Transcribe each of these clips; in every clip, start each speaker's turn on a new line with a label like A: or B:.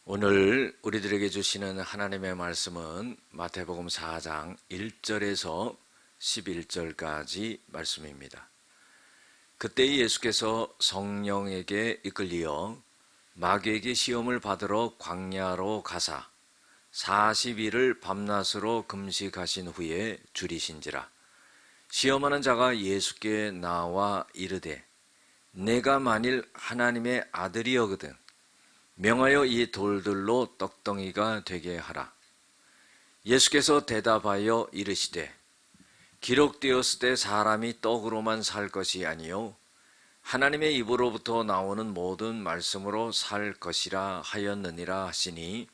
A: 오늘 우리들에게 주시는 하나님의 말씀은 마태복음 4장 1절에서 11절까지 말씀입니다. 그때 예수께서 성령에게 이끌리어 마귀에게 시험을 받으러 광야로 가사 40일을 밤낮으로 금식하신 후에 줄이신지라. 시험하는 자가 예수께 나와 이르되 내가 만일 하나님의 아들이여거든 명하여 이 돌들로 떡덩이가 되게 하라. 예수께서 대답하여 이르시되 기록되었을 때 사람이 떡으로만 살 것이 아니요 하나님의 입으로부터 나오는 모든 말씀으로 살 것이라 하였느니라 하시니,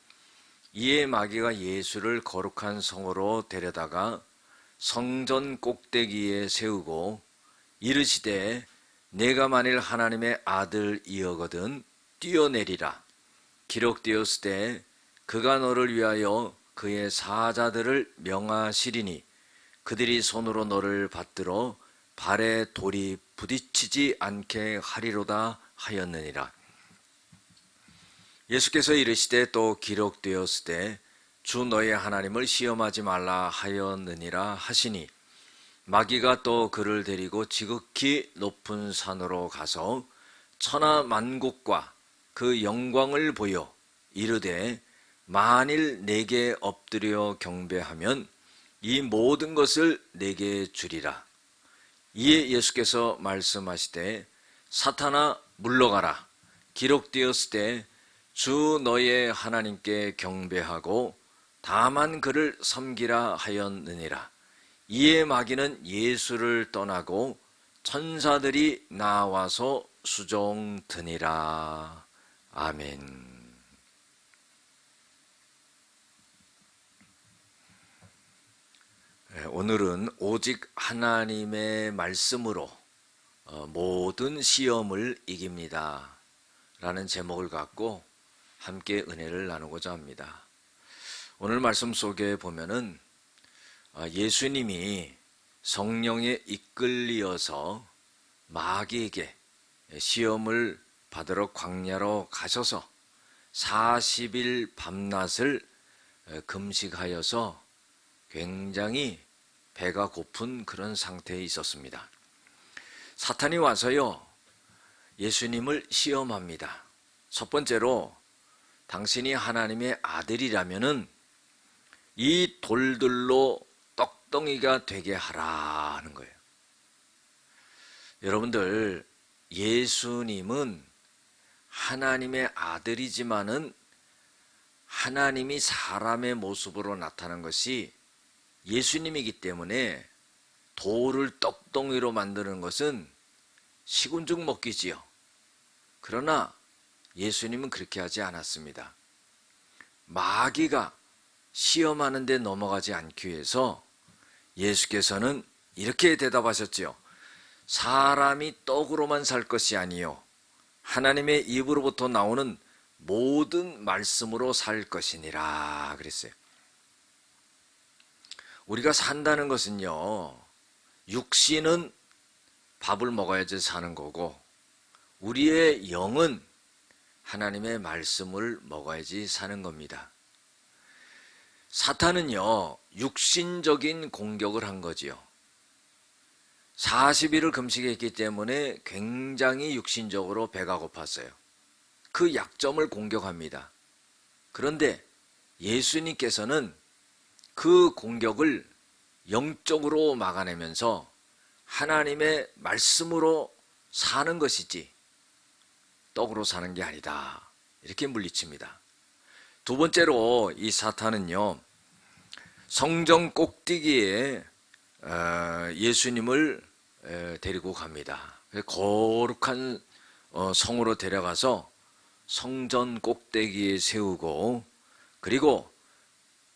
A: 이에 마귀가 예수를 거룩한 성으로 데려다가 성전 꼭대기에 세우고 이르시되 내가 만일 하나님의 아들이여거든 뛰어내리라. 기록되었을 때 그가 너를 위하여 그의 사자들을 명하시리니 그들이 손으로 너를 받들어 발에 돌이 부딪히지 않게 하리로다 하였느니라. 예수께서 이르시되 또 기록되었을 때 주 너의 하나님을 시험하지 말라 하였느니라 하시니, 마귀가 또 그를 데리고 지극히 높은 산으로 가서 천하 만국과 그 영광을 보여 이르되 만일 내게 엎드려 경배하면 이 모든 것을 내게 주리라. 이에 예수께서 말씀하시되 사탄아 물러가라. 기록되었을 때 주 너의 하나님께 경배하고 다만 그를 섬기라 하였느니라. 이에 마귀는 예수를 떠나고 천사들이 나와서 수종드니라. 아멘. 오늘은 오직 하나님의 말씀으로 모든 시험을 이깁니다 라는 제목을 갖고 함께 은혜를 나누고자 합니다. 오늘 말씀 속에 보면은 예수님이 성령에 이끌리어서 마귀에게 시험을 받으러 광야로 가셔서 40일 밤낮을 금식하여서 굉장히 배가 고픈 그런 상태에 있었습니다. 사탄이 와서요, 예수님을 시험합니다. 첫 번째로 당신이 하나님의 아들이라면은 이 돌들로 떡덩이가 되게 하라 하는 거예요. 여러분들, 예수님은 하나님의 아들이지만은 하나님이 사람의 모습으로 나타난 것이 예수님이기 때문에 돌을 떡덩이로 만드는 것은 시군죽 먹기지요. 그러나 예수님은 그렇게 하지 않았습니다. 마귀가 시험하는 데 넘어가지 않기 위해서 예수께서는 이렇게 대답하셨지요. 사람이 떡으로만 살 것이 아니요 하나님의 입으로부터 나오는 모든 말씀으로 살 것이니라 그랬어요. 우리가 산다는 것은요, 육신은 밥을 먹어야지 사는 거고 우리의 영은 하나님의 말씀을 먹어야지 사는 겁니다. 사탄은요, 육신적인 공격을 한 거지요. 40일을 금식했기 때문에 굉장히 육신적으로 배가 고팠어요. 그 약점을 공격합니다. 그런데 예수님께서는 그 공격을 영적으로 막아내면서 하나님의 말씀으로 사는 것이지 떡으로 사는 게 아니다, 이렇게 물리칩니다. 두 번째로 이 사탄은요, 성전 꼭대기에 예수님을 데리고 갑니다. 거룩한 성으로 데려가서 성전 꼭대기에 세우고, 그리고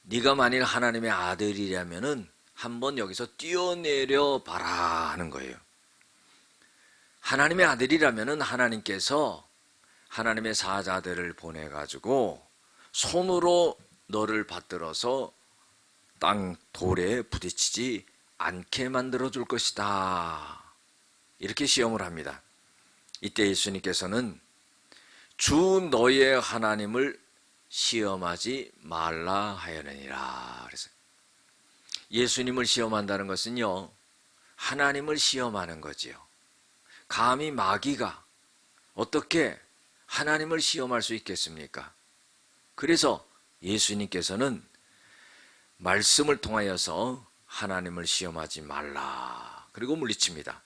A: 네가 만일 하나님의 아들이라면은 한번 여기서 뛰어내려 봐라 하는 거예요. 하나님의 아들이라면은 하나님께서 하나님의 사자들을 보내가지고 손으로 너를 받들어서 땅 돌에 부딪히지 않게 만들어 줄 것이다, 이렇게 시험을 합니다. 이때 예수님께서는 주 너의 하나님을 시험하지 말라 하였느니라. 그래서 예수님을 시험한다는 것은요, 하나님을 시험하는 거지요. 감히 마귀가 어떻게 하나님을 시험할 수 있겠습니까? 그래서 예수님께서는 말씀을 통하여서 하나님을 시험하지 말라. 그리고 물리칩니다.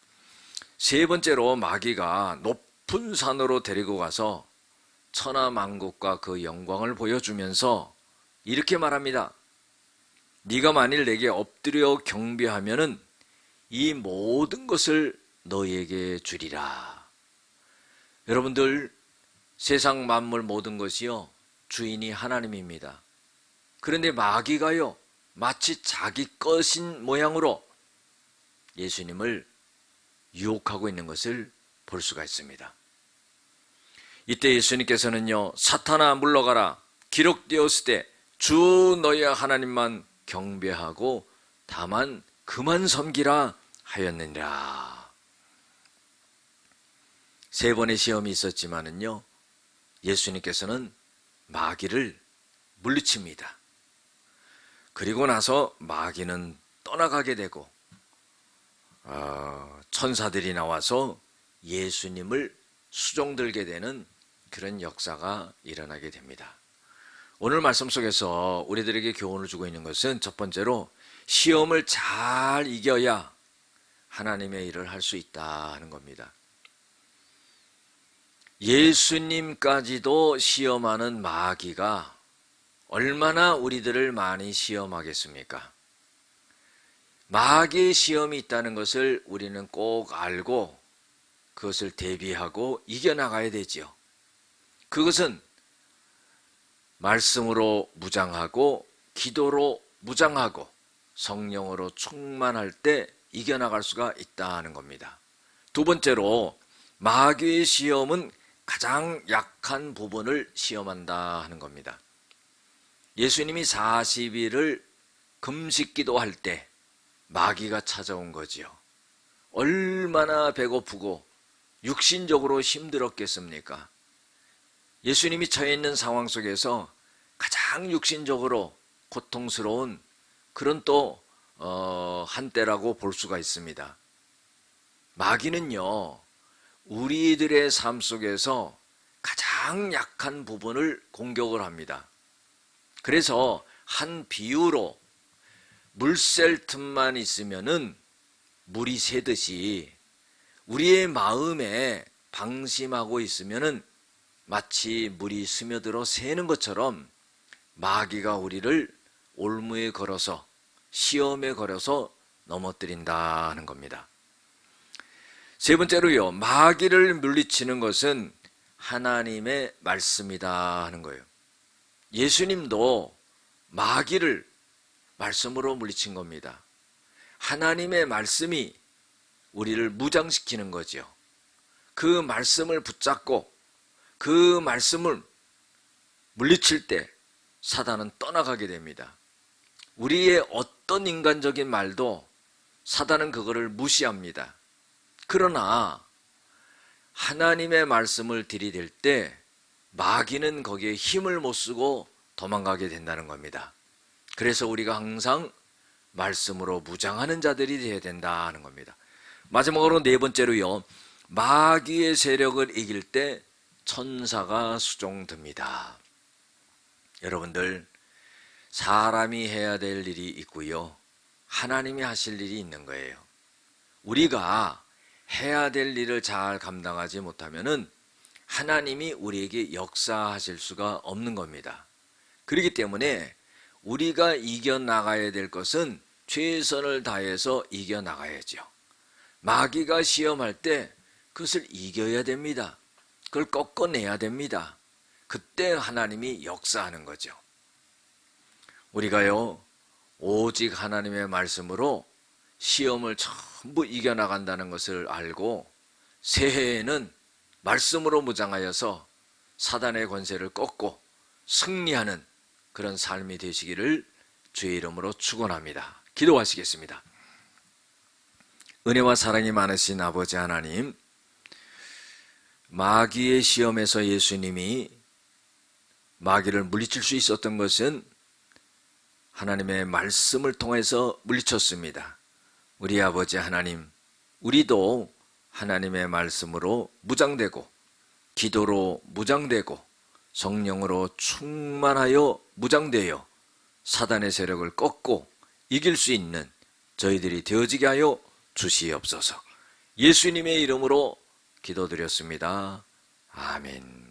A: 세 번째로 마귀가 높은 산으로 데리고 가서 천하만국과 그 영광을 보여주면서 이렇게 말합니다. 네가 만일 내게 엎드려 경배하면은 이 모든 것을 너에게 주리라. 여러분들, 세상 만물 모든 것이요, 주인이 하나님입니다. 그런데 마귀가요, 마치 자기 것인 모양으로 예수님을 유혹하고 있는 것을 볼 수가 있습니다. 이때 예수님께서는요, 사탄아 물러가라, 기록되었을 때 주 너의 하나님만 경배하고 다만 그만 섬기라 하였느니라. 세 번의 시험이 있었지만은요, 예수님께서는 마귀를 물리칩니다. 그리고 나서 마귀는 떠나가게 되고 천사들이 나와서 예수님을 수종들게 되는 그런 역사가 일어나게 됩니다. 오늘 말씀 속에서 우리들에게 교훈을 주고 있는 것은 첫 번째로 시험을 잘 이겨야 하나님의 일을 할 수 있다 하는 겁니다. 예수님까지도 시험하는 마귀가 얼마나 우리들을 많이 시험하겠습니까? 마귀의 시험이 있다는 것을 우리는 꼭 알고 그것을 대비하고 이겨나가야 되지요. 그것은 말씀으로 무장하고 기도로 무장하고 성령으로 충만할 때 이겨나갈 수가 있다는 겁니다. 두 번째로 마귀의 시험은 가장 약한 부분을 시험한다 하는 겁니다. 예수님이 40일을 금식 기도할 때 마귀가 찾아온 거지요. 얼마나 배고프고 육신적으로 힘들었겠습니까? 예수님이 처해 있는 상황 속에서 가장 육신적으로 고통스러운 그런 또 한때라고 볼 수가 있습니다. 마귀는요, 우리들의 삶 속에서 가장 약한 부분을 공격을 합니다. 그래서 한 비유로 물 셀 틈만 있으면은 물이 새듯이 우리의 마음에 방심하고 있으면은 마치 물이 스며들어 새는 것처럼 마귀가 우리를 올무에 걸어서 시험에 걸어서 넘어뜨린다 하는 겁니다. 세 번째로요, 마귀를 물리치는 것은 하나님의 말씀이다 하는 거예요. 예수님도 마귀를 말씀으로 물리친 겁니다. 하나님의 말씀이 우리를 무장시키는 거죠. 그 말씀을 붙잡고 그 말씀을 물리칠 때 사단은 떠나가게 됩니다. 우리의 어떤 인간적인 말도 사단은 그거를 무시합니다. 그러나 하나님의 말씀을 들이댈 때 마귀는 거기에 힘을 못 쓰고 도망가게 된다는 겁니다. 그래서 우리가 항상 말씀으로 무장하는 자들이 되어야 된다는 겁니다. 마지막으로 네 번째로요, 마귀의 세력을 이길 때 천사가 수종듭니다. 여러분들, 사람이 해야 될 일이 있고요, 하나님이 하실 일이 있는 거예요. 우리가 해야 될 일을 잘 감당하지 못하면은 하나님이 우리에게 역사하실 수가 없는 겁니다. 그렇기 때문에 우리가 이겨나가야 될 것은 최선을 다해서 이겨나가야죠. 마귀가 시험할 때 그것을 이겨야 됩니다. 그걸 꺾어내야 됩니다. 그때 하나님이 역사하는 거죠. 우리가요, 오직 하나님의 말씀으로 시험을 전부 이겨나간다는 것을 알고 새해에는 말씀으로 무장하여서 사단의 권세를 꺾고 승리하는 그런 삶이 되시기를 주의 이름으로 축원합니다. 기도하시겠습니다. 은혜와 사랑이 많으신 아버지 하나님, 마귀의 시험에서 예수님이 마귀를 물리칠 수 있었던 것은 하나님의 말씀을 통해서 물리쳤습니다. 우리 아버지 하나님, 우리도 하나님의 말씀으로 무장되고 기도로 무장되고 성령으로 충만하여 무장되어 사단의 세력을 꺾고 이길 수 있는 저희들이 되어지게 하여 주시옵소서. 예수님의 이름으로 기도드렸습니다. 아멘.